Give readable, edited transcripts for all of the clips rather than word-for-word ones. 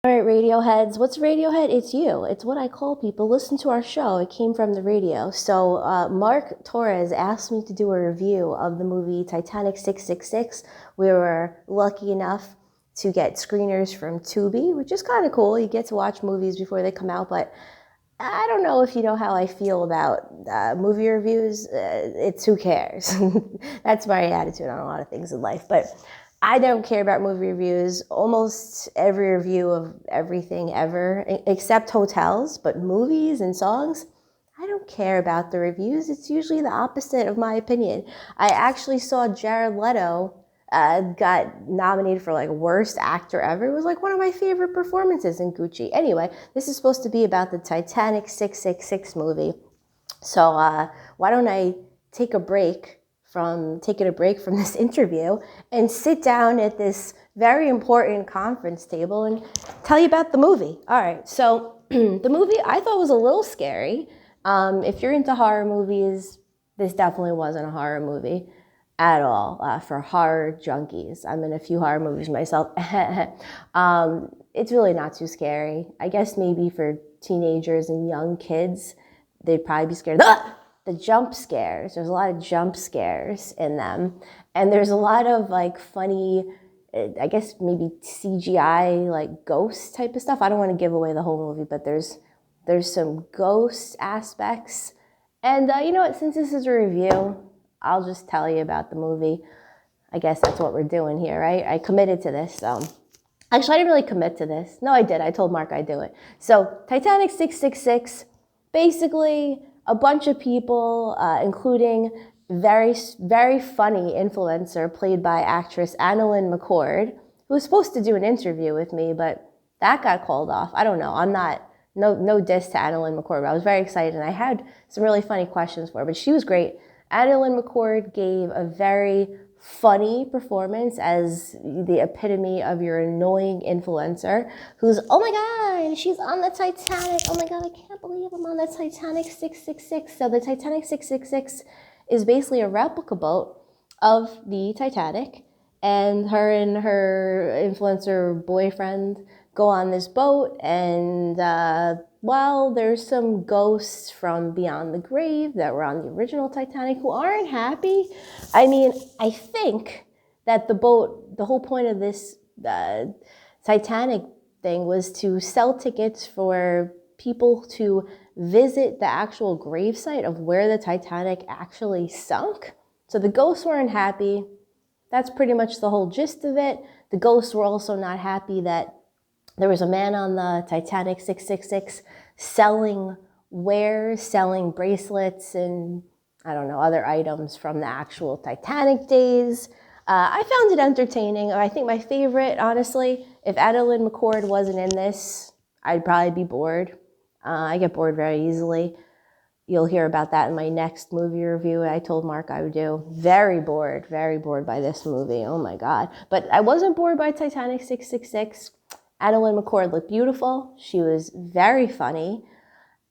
All right, Radioheads. What's Radiohead? It's you. It's what I call people. Listen to our show. It came from the radio. So Mark Torres asked me to do a review of the movie Titanic 666. We were lucky enough to get screeners from Tubi, which is kind of cool. You get to watch movies before they come out, but I don't know if you know how I feel about movie reviews. It's who cares? That's my attitude on a lot of things in life. But I don't care about movie reviews. Almost every review of everything ever, except hotels, but movies and songs, I don't care about the reviews. It's usually the opposite of my opinion. I actually saw Jared Leto got nominated for like worst actor ever. It was like one of my favorite performances in Gucci. Anyway, this is supposed to be about the Titanic 666 movie. So why don't I take a break from this interview and sit down at this very important conference table and tell you about the movie. All right, so the movie I thought was a little scary. If you're into horror movies, this definitely wasn't a horror movie at all for horror junkies. I'm in a few horror movies myself. It's really not too scary. I guess maybe for teenagers and young kids, they'd probably be scared. The jump scares. There's a lot of jump scares in them. And there's a lot of like funny, I guess maybe CGI, like ghost type of stuff. I don't want to give away the whole movie, but there's some ghost aspects. And you know what, since this is a review, I'll just tell you about the movie. I guess that's what we're doing here, right? I committed to this, so. Actually, I didn't really commit to this. No, I did. I told Mark I'd do it. So, Titanic 666, basically a bunch of people, including very, very funny influencer played by actress Annalyn McCord, who was supposed to do an interview with me, but that got called off. I don't know. I'm not, no diss to Annalyn McCord, but I was very excited, and I had some really funny questions for her, but she was great. Annalyn McCord gave a very funny performance as the epitome of your annoying influencer who's, oh my God, she's on the Titanic. Oh my God, I can't believe I'm on the Titanic 666. So the Titanic 666 is basically a replica boat of the Titanic, and her influencer boyfriend go on this boat, and well, there's some ghosts from beyond the grave that were on the original Titanic who aren't happy. I mean, I think that the whole point of this Titanic thing was to sell tickets for people to visit the actual gravesite of where the Titanic actually sunk. So the ghosts weren't happy. That's pretty much the whole gist of it. The ghosts were also not happy that there was a man on the Titanic 666 selling wares, selling bracelets and, I don't know, other items from the actual Titanic days. I found it entertaining. I think my favorite, honestly, if Annalyn McCord wasn't in this, I'd probably be bored. I get bored very easily. You'll hear about that in my next movie review I told Mark I would do. Very bored by this movie. Oh my God. But I wasn't bored by Titanic 666. Annalyn McCord looked beautiful. She was very funny.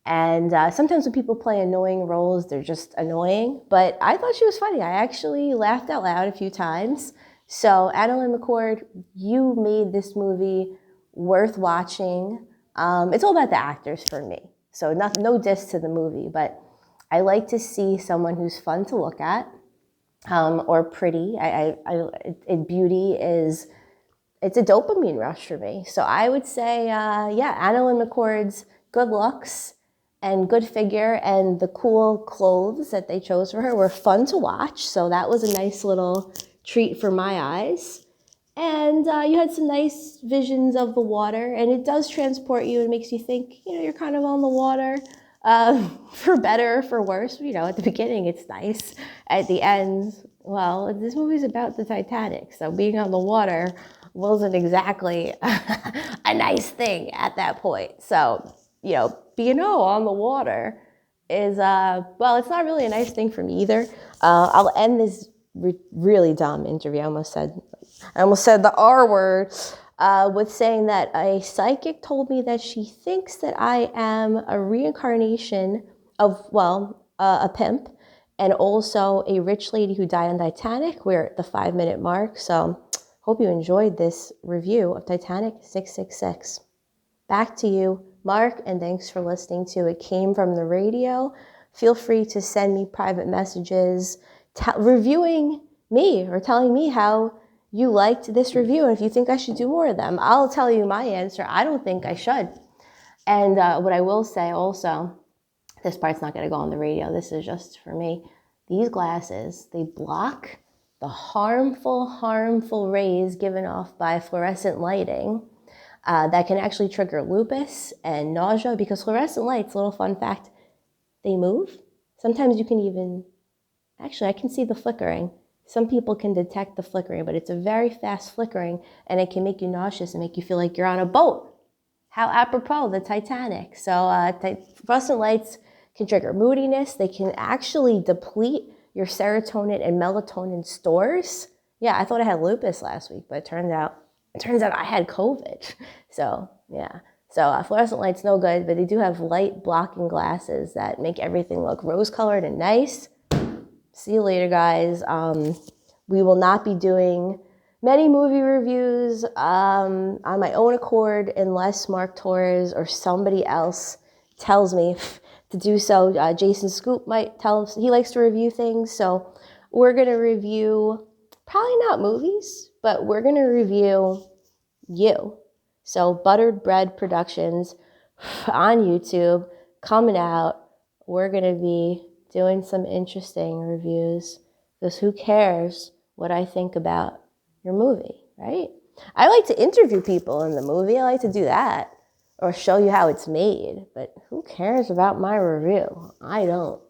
And sometimes when people play annoying roles, they're just annoying. But I thought she was funny. I actually laughed out loud a few times. So Annalyn McCord, you made this movie worth watching. It's all about the actors for me. So no diss to the movie, but I like to see someone who's fun to look at or pretty. Beauty is, it's a dopamine rush for me. So I would say, yeah, Annalyn McCord's good looks and good figure and the cool clothes that they chose for her were fun to watch. So that was a nice little treat for my eyes. And you had some nice visions of the water, and it does transport you and makes you think, you know, you're kind of on the water, for better or for worse. You know, at the beginning, it's nice. At the end, well, this movie's about the Titanic, so being on the water wasn't exactly a nice thing at that point. So, you know, being on the water is, well, it's not really a nice thing for me either. I'll end this really dumb interview. I almost said the R word, with saying that a psychic told me that she thinks that I am a reincarnation of, well, a pimp and also a rich lady who died on Titanic. We're at the 5-minute mark. So hope you enjoyed this review of Titanic 666. back to you, Mark, and thanks for listening to It Came From the Radio. Feel free to send me private messages reviewing me or telling me how you liked this review and if you think I should do more of them. I'll tell you my answer. I don't think I should. And what I will say also, this part's not going to go on the radio. This is just for me. These glasses, they block the harmful rays given off by fluorescent lighting that can actually trigger lupus and nausea, because fluorescent lights, little fun fact, they move. Sometimes you can even, actually I can see the flickering. Some people can detect the flickering, but it's a very fast flickering and it can make you nauseous and make you feel like you're on a boat. How apropos, the Titanic. So fluorescent lights can trigger moodiness. They can actually deplete your serotonin and melatonin stores. Yeah, I thought I had lupus last week, but it turns out I had COVID. So yeah, so fluorescent lights no good, but they do have light blocking glasses that make everything look rose colored and nice. See you later, guys. We will not be doing many movie reviews on my own accord unless Mark Torres or somebody else tells me to do so. Jason Scoop might tell us, he likes to review things. So we're going to review, probably not movies, but we're going to review you. So Buttered Bread Productions on YouTube coming out. We're going to be doing some interesting reviews because who cares what I think about your movie, right? I like to interview people in the movie. I like to do that or show you how it's made, but who cares about my review? I don't.